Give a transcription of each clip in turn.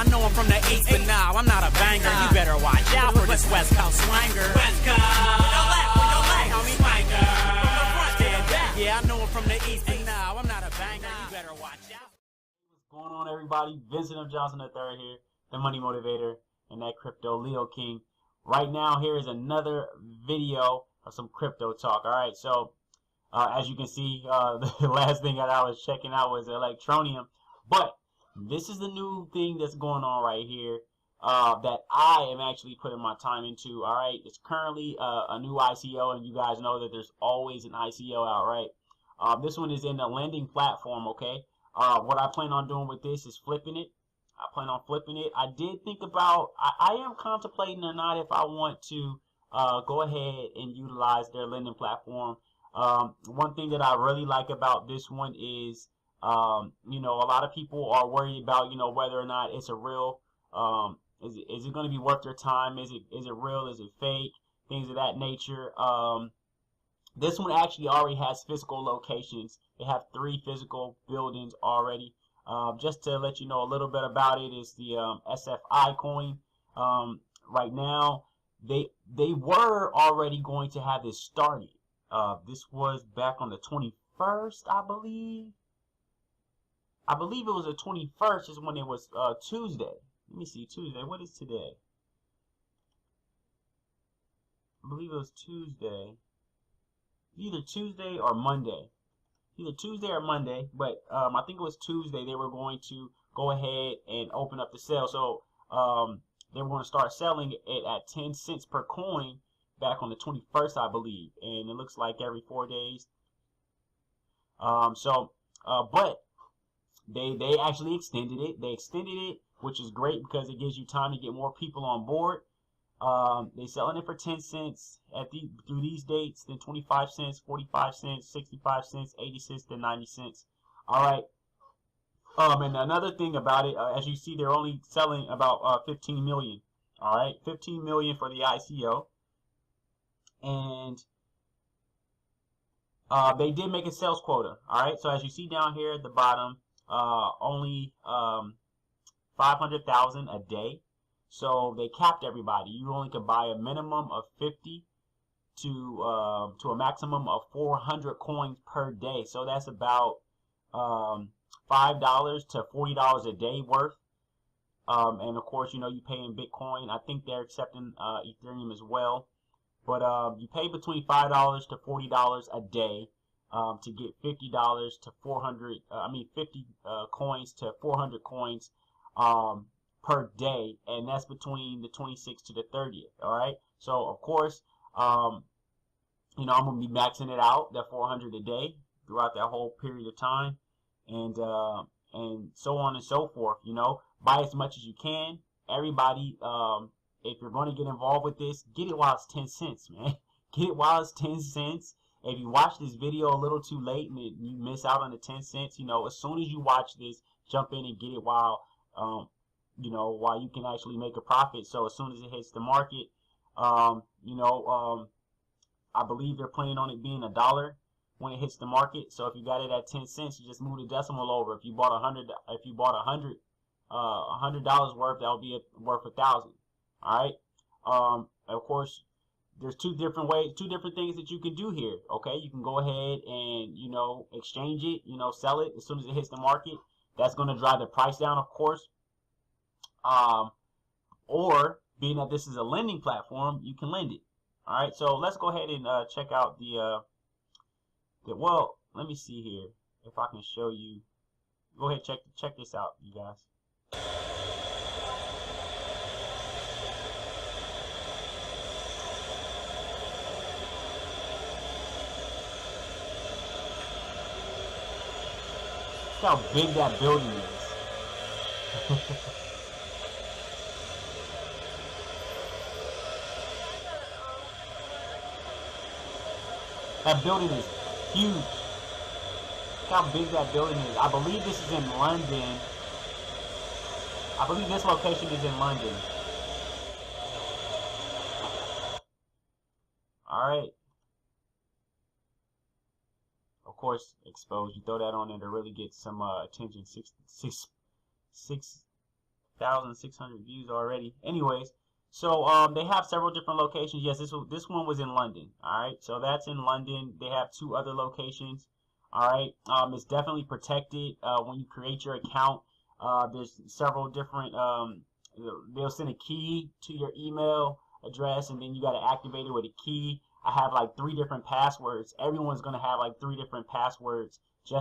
Yeah, I know I'm from the East, but nah, I'm not a banger. You better watch out for this West Coast swanger. West Coast, homie. Swanker. From the front to the back. Yeah, I know I'm from the East, but nah, I'm not a banger. You better watch out. What's going on, everybody? Vincent Johnson III here, the Money Motivator, and that Crypto Leo King. Right now, here is another video of some crypto talk. All right, so as you can see, the last thing that I was checking out was Electronium, but this is the new thing that's going on right here that I am actually putting my time into. All right, it's currently a new ICO, and you guys know that there's always an ICO out, right? This one is in the lending platform. Okay, what I plan on doing with this is flipping it. I plan on flipping it. I did think about, I am contemplating or not if I want to go ahead and utilize their lending platform. One thing that I really like about this one is, you know, a lot of people are worried about, you know, whether or not it's a real, is it going to be worth their time? Is it real? Is it fake? Things of that nature. This one actually already has physical locations. They have 3 physical buildings already. Just to let you know a little bit about it, is the SFICoin. Right now, they were already going to have this started. This was back on the 21st, I believe. I believe it was the 21st is when it was Tuesday. Let me see, Tuesday. What is today? I believe it was Tuesday. Either Tuesday or Monday. Either Tuesday or Monday, but I think it was Tuesday they were going to go ahead and open up the sale. So they were going to start selling it at 10 cents per coin back on the 21st, I believe, and it looks like every 4 days. But they actually extended it. They extended it, which is great because it gives you time to get more people on board. They selling it for 10 cents through these dates, then 25 cents, 45 cents, 65 cents, 80 cents, then 90 cents. All right. And another thing about it, as you see, they're only selling about 15 million. All right, 15 million for the ICO, and they did make a sales quota. All right, so as you see down here at the bottom, only 500,000 a day. So they capped everybody. You only could buy a minimum of 50 to a maximum of 400 coins per day. So that's about $5 to $40 a day worth. And of course, you know, you pay in Bitcoin. I think they're accepting Ethereum as well. But you pay between $5 to $40 a day to get $50 to 400. 50 coins to 400 coins. Per day, and that's between the 26th to the 30th. All right, so of course, you know, I'm gonna be maxing it out, that 400 a day throughout that whole period of time, and so on and so forth. You know, buy as much as you can. Everybody, if you're going to get involved with this, get it while it's 10 cents, man. Get it while it's 10 cents. If you watch this video a little too late and you miss out on the 10 cents, you know, as soon as you watch this, jump in and get it while you know, while you can actually make a profit. So as soon as it hits the market, you know, I believe they're planning on it being $1 when it hits the market. So if you got it at 10 cents, you just move the decimal over. If you bought $100 worth, that'll be worth 1,000. All right. Of course, there's two different things that you can do here. Okay, you can go ahead and, you know, exchange it, you know, sell it as soon as it hits the market. That's going to drive the price down, of course. Or being that this is a lending platform, you can lend it. All right, so let's go ahead and check out well, let me see here if I can show you. Go ahead, check this out, you guys. Look how big that building is. That building is huge. Look how big that building is. I believe this is in London. I believe this location is in London. Alright. Of course, exposed. You throw that on there to really get some attention. 1,600 views already. Anyways, so they have several different locations. Yes, this one was in London. All right, so that's in London. They have 2 other locations. All right, it's definitely protected when you create your account. There's several different. They'll send a key to your email address, and then you got to activate it with a key. I have like 3 different passwords. Everyone's gonna have like 3 different passwords. You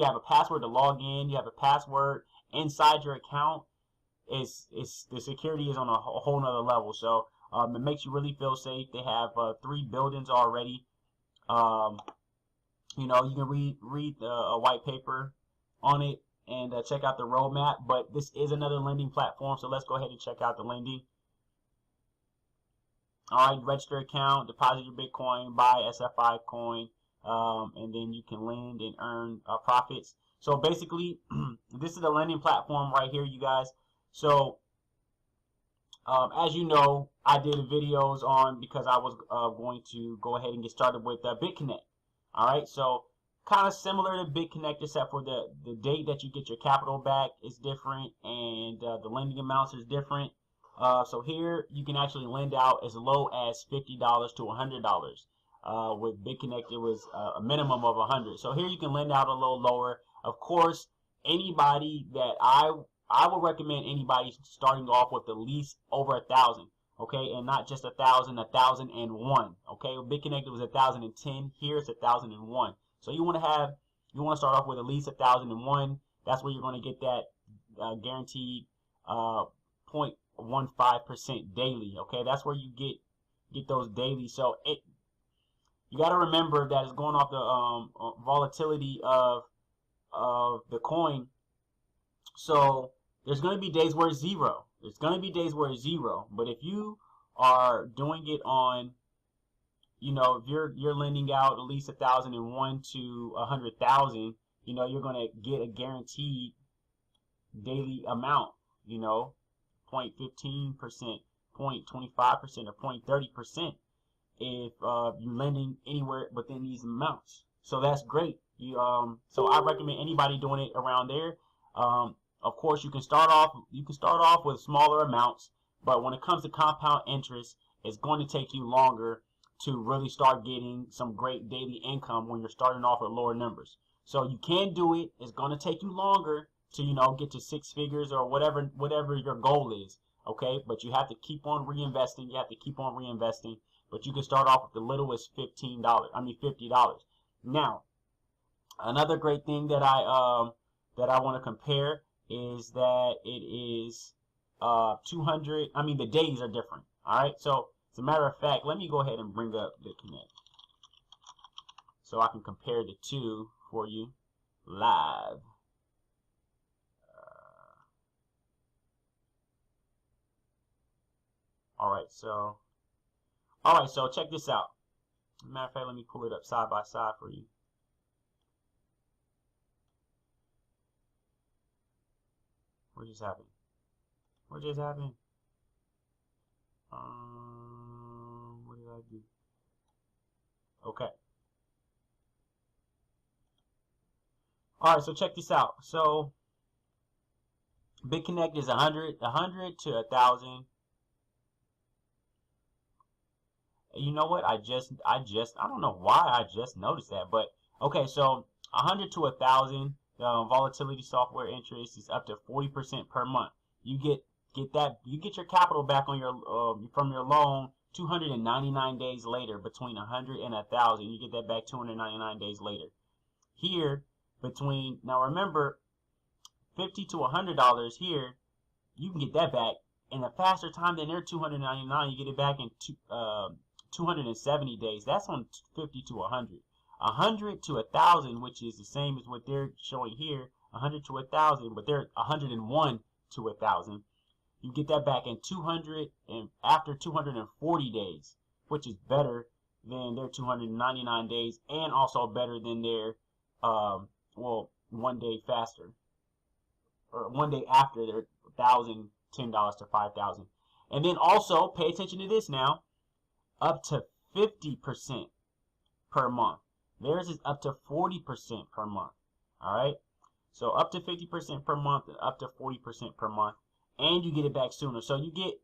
have a password to log in. You have a password inside your account. It's the security is on a whole nother level. So it makes you really feel safe. They have 3 buildings already. You know, you can read a white paper on it and check out the roadmap. But this is another lending platform, so let's go ahead and check out the lending. All right, register account, deposit your Bitcoin, buy SFICoin, and then you can lend and earn profits. So basically, this is the lending platform right here, you guys. So as you know, I did videos on because I was going to go ahead and get started with BitConnect. All right, so kind of similar to BitConnect, except for the date that you get your capital back is different, and the lending amounts is different. So here you can actually lend out as low as $50 to $100. With BitConnect, it was a minimum of 100. So here you can lend out a little lower. Of course, anybody that I would recommend anybody starting off with at least over 1,000. Okay, and not just 1,000, 1,001. Okay, with BitConnect it was 1,010. Here it's 1,001. So you want to start off with at least 1,001. That's where you're going to get that guaranteed 0.15% daily. Okay, that's where you get those daily. So you got to remember that it's going off the volatility of the coin. So there's going to be days where it's 0. There's going to be days where it's 0. But if you are doing it on, you know, if you're lending out at least 1,001 to 100,000, you know, you're going to get a guaranteed daily amount. You know, 0.15%, 0.25%, or 0.30% if you're lending anywhere within these amounts. So that's great. So I recommend anybody doing it around there. Of course, you can start off with smaller amounts, but when it comes to compound interest, it's going to take you longer to really start getting some great daily income when you're starting off with lower numbers. So you can do it. It's going to take you longer to, you know, get to 6 figures or whatever your goal is. Okay, but you have to keep on reinvesting. You have to keep on reinvesting. But you can start off with the littlest $50. Now, another great thing that I want to compare is that it is 200. I mean, the days are different. All right, so as a matter of fact, let me go ahead and bring up BitConnect so I can compare the two for you live. All right, so check this out. Matter of fact, let me pull it up side by side for you. What just happened? What just happened? What did I do? Okay. All right, so check this out. So BitConnect is 100 to 1,000. You know what? I don't know why I just noticed that, but okay. So 100 to 1,000. Volatility software interest is up to 40% per month. You get your capital back on your from your loan 299 days later. Between 100 and 1,000, you get that back 299 days later. Here, now remember, $50 to $100 here, you can get that back in a faster time than their 299. You get it back in 270 days. That's on 50 to 100. 100 to 1,000, which is the same as what they're showing here, 100 to 1,000, but they're 101 to 1,000. You get that back in 200 and after 240 days, which is better than their 299 days, and also better than their 1 day faster, or 1 day after their $1,010 to 5,000. And then also pay attention to this now, up to 50% per month. Theirs is up to 40% per month. All right, so up to 50% per month and up to 40% per month. and you get it back sooner. So you get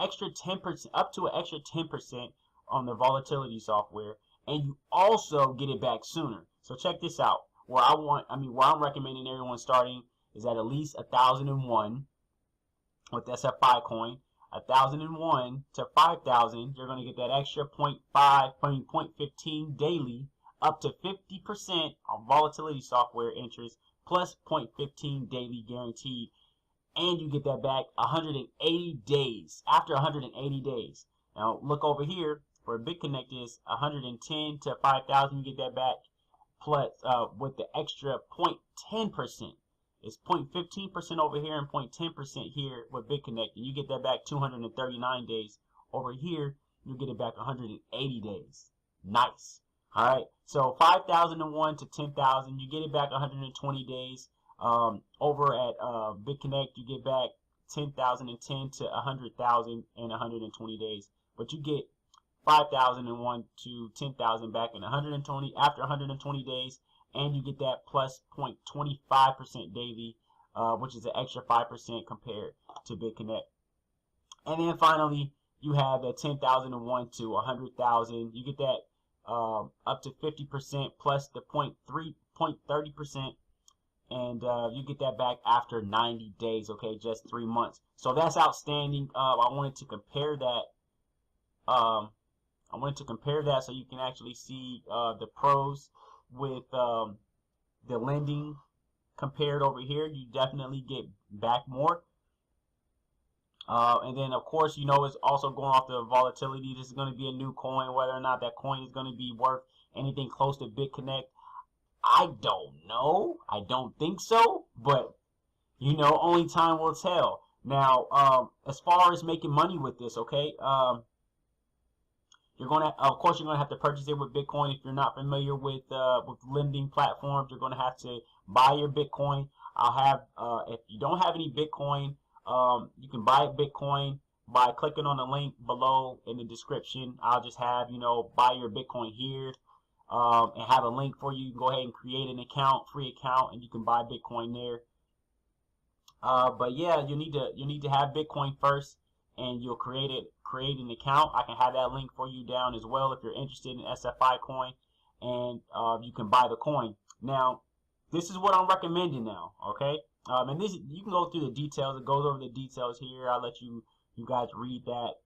extra 10%, up to an extra 10% on the volatility software, and you also get it back sooner. So check this out. Where I'm recommending everyone starting is at least 1,001 with SFICoin. 1,001 to 5,000, you're going to get that extra 0.15 daily, up to 50% on volatility software interest, plus 0.15 daily guaranteed, and you get that back 180 days. After 180 days. Now look over here, where BitConnect is 110 to 5,000, you get that back, plus with the extra 0.10%. It's 0.15% over here and 0.10% here with BitConnect, and you get that back 239 days. Over here, you get it back 180 days. Nice. All right. So 5,001 to 10,000, you get it back 120 days. Over at BitConnect, you get back 10,010 to 100,000 in 120 days. But you get 5,001 to 10,000 back in 120 after 120 days. And you get that plus 0.25% daily, which is an extra 5% compared to BitConnect. And then finally, you have that 10,001 to 100,000. You get that up to 50% plus the 0.30%, and you get that back after 90 days. Okay, just 3 months. So that's outstanding. I wanted to compare that. So you can actually see the pros with the lending compared over here. You definitely get back more. And then, of course, you know, it's also going off the volatility. This is going to be a new coin. Whether or not that coin is going to be worth anything close to BitConnect, I don't know. I don't think so. But, you know, only time will tell. Now, as far as making money with this, okay, you're gonna have to purchase it with Bitcoin. If you're not familiar with lending platforms, you're gonna have to buy your Bitcoin. I'll have if you don't have any Bitcoin, you can buy Bitcoin by clicking on the link below in the description. I'll just have, you know, buy your Bitcoin here, and have a link for you. You can go ahead and create an account, free account, and you can buy Bitcoin there. But yeah, you need to have Bitcoin first, and you'll create an account. I can have that link for you down as well if you're interested in SFICoin, and you can buy the coin. Now, this is what I'm recommending now, okay? And this, you can go through the details. It goes over the details here. I'll let you guys read that.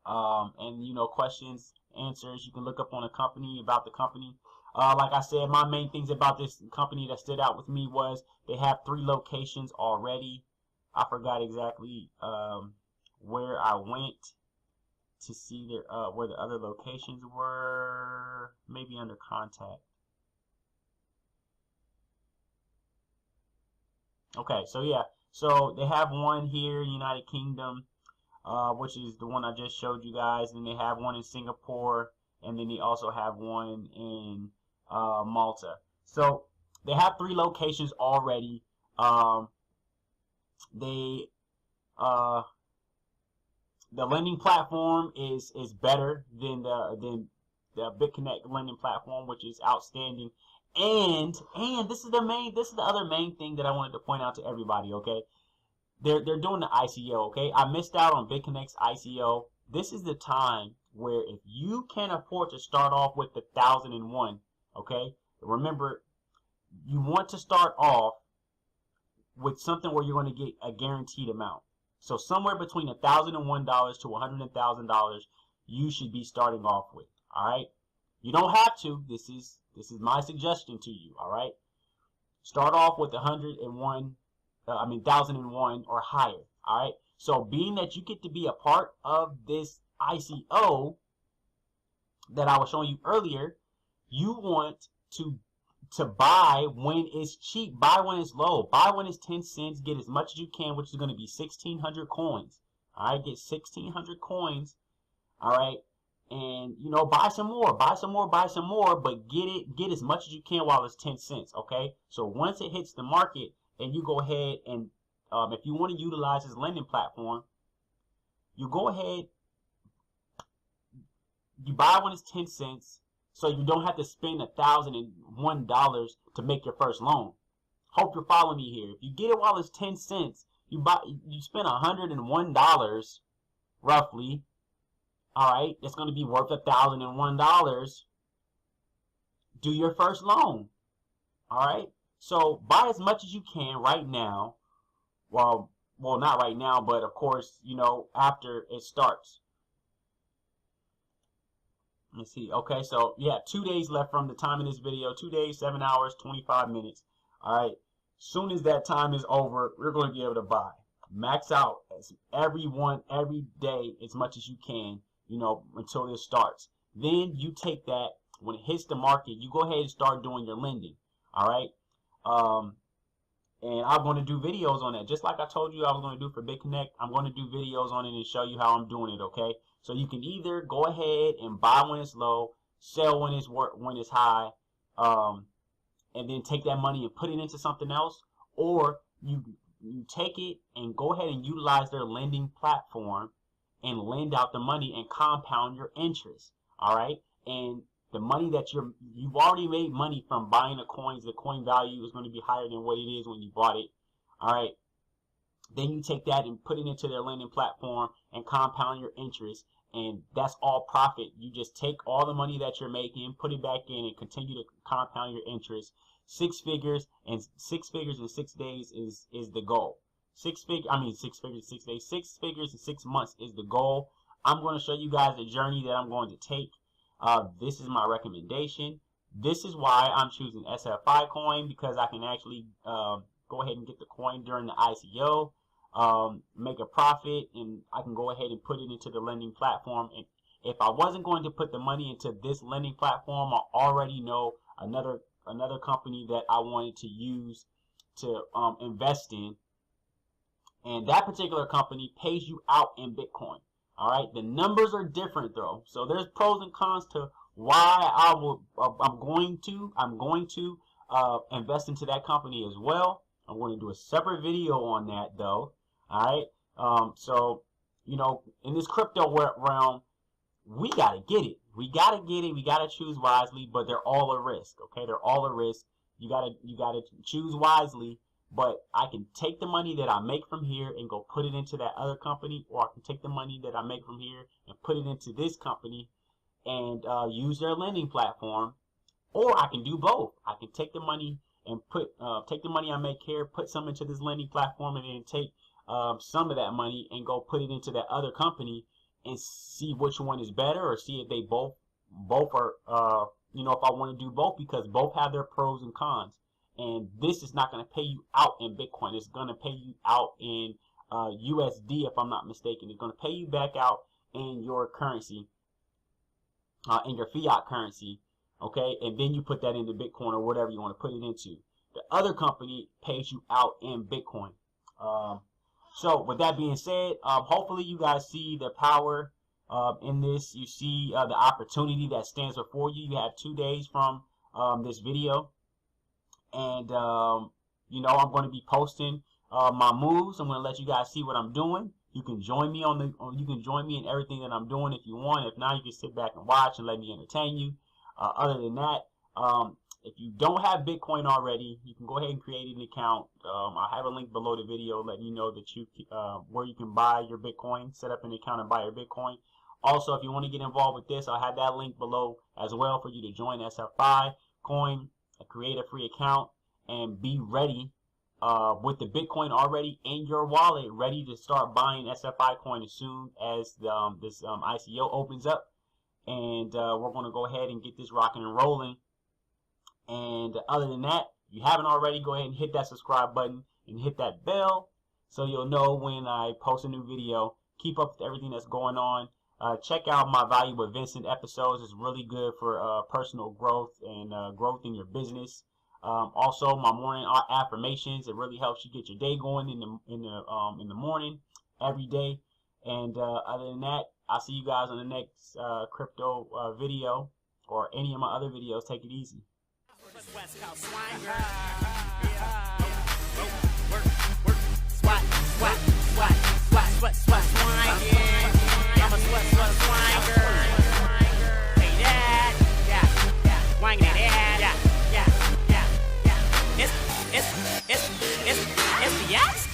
And you know, questions, answers, you can look up on a company, about the company. Like I said, my main things about this company that stood out with me was they have 3 locations already. I forgot exactly where I went to see their where the other locations were. Maybe under contact. Okay, so yeah, so they have one here in the United Kingdom, which is the one I just showed you guys. And they have one in Singapore, and then they also have one in Malta. So they have 3 locations already. The lending platform is better than the BitConnect lending platform, which is outstanding. And this is the other main thing that I wanted to point out to everybody. Okay, they're doing the ICO. Okay, I missed out on BitConnect's ICO. This is the time where if you can afford to start off with the 1,001, okay, remember, you want to start off with something where you're going to get a guaranteed amount. So somewhere between $1,001 to $100,000, you should be starting off with. All right, you don't have to. This is my suggestion to you. All right, start off with 1,001 or higher. All right. So being that you get to be a part of this ICO that I was showing you earlier, you want to buy when it's cheap, buy when it's low, buy when it's 10 cents, get as much as you can, which is going to be 1,600 coins. All right, get 1,600 coins. All right, and you know, buy some more, but get as much as you can while it's 10 cents. Okay, so once it hits the market, and you go ahead and if you want to utilize this lending platform, you go ahead, you buy when it's 10 cents. So you don't have to spend $1,001 to make your first loan. Hope you're following me here. If you get it while it's 10 cents, You spend $101 roughly. All right, it's going to be worth $1,001. Do your first loan. All right, so buy as much as you can right now. Well, not right now, but of course, you know, after it starts. Let's see. Okay, so yeah, 2 days left from the time of this video. 2 days, 7 hours, 25 minutes. All right. Soon as that time is over, we're going to be able to buy. Max out every day as much as you can, you know, until this starts. Then you take that, when it hits the market, you go ahead and start doing your lending. All right. And I'm going to do videos on that. Just like I told you I was going to do for BitConnect, I'm going to do videos on it and show you how I'm doing it, okay? So you can either go ahead and buy when it's low, sell when it's high, and then take that money and put it into something else, or you take it and go ahead and utilize their lending platform and lend out the money and compound your interest. All right, and the money that you've already made money from buying the coins. The coin value is going to be higher than what it is when you bought it. All right, then you take that and put it into their lending platform and compound your interest, and that's all profit. You just take all the money that you're making, put it back in, and continue to compound your interest. Six figures in 6 days is the goal. Six figures in 6 days. 6 figures in 6 months is the goal. I'm going to show you guys the journey that I'm going to take. This is my recommendation. This is why I'm choosing SFICoin, because I can actually go ahead and get the coin during the ICO, make a profit, and I can go ahead and put it into the lending platform. And if I wasn't going to put the money into this lending platform, I already know another company that I wanted to use to invest in, and that particular company pays you out in Bitcoin. All right, the numbers are different though, so there's pros and cons to why I'm going to invest into that company as well. I'm going to do a separate video on that though. All right, so you know, in this crypto realm, we gotta get it. We gotta choose wisely, but they're all a risk. Okay, they're all a risk. You gotta choose wisely. But I can take the money that I make from here and go put it into that other company, or I can take the money that I make from here and put it into this company and use their lending platform, or I can do both. I can take the money and take the money I make here, put some into this lending platform, and then take some of that money and go put it into that other company and see which one is better, or see if they both are you know, if I want to do both, because both have their pros and cons. And this is not going to pay you out in Bitcoin. It's going to pay you out in USD, if I'm not mistaken. It's going to pay you back out in your currency, in your fiat currency, okay? And then you put that into Bitcoin or whatever you want to put it into. The other company pays you out in Bitcoin. So with that being said, hopefully you guys see the power in this. You see the opportunity that stands before you. You have 2 days from this video. And, you know, I'm going to be posting my moves. I'm going to let you guys see what I'm doing. You can join me you can join me in everything that I'm doing if you want. If not, you can sit back and watch and let me entertain you. Other than that, if you don't have Bitcoin already, you can go ahead and create an account. I have a link below the video letting you know that where you can buy your Bitcoin, set up an account and buy your Bitcoin. Also, if you want to get involved with this, I'll have that link below as well for you to join SFICoin. Create a free account and be ready with the Bitcoin already in your wallet, ready to start buying SFICoin as soon as this ICO opens up. And we're going to go ahead and get this rocking and rolling. And other than that, if you haven't already, go ahead and hit that subscribe button and hit that bell so you'll know when I post a new video. Keep up with everything that's going on. Check out my Value with Vincent episodes. It's really good for personal growth and growth in your business. Also, my morning affirmations. It really helps you get your day going in the morning every day. And other than that, I'll see you guys on the next crypto video or any of my other videos. Take it easy. West Coast swanger. Swat swangin'. I'm a sweat swanger. Hey dad, yeah, swangin' that, yeah. It's the X.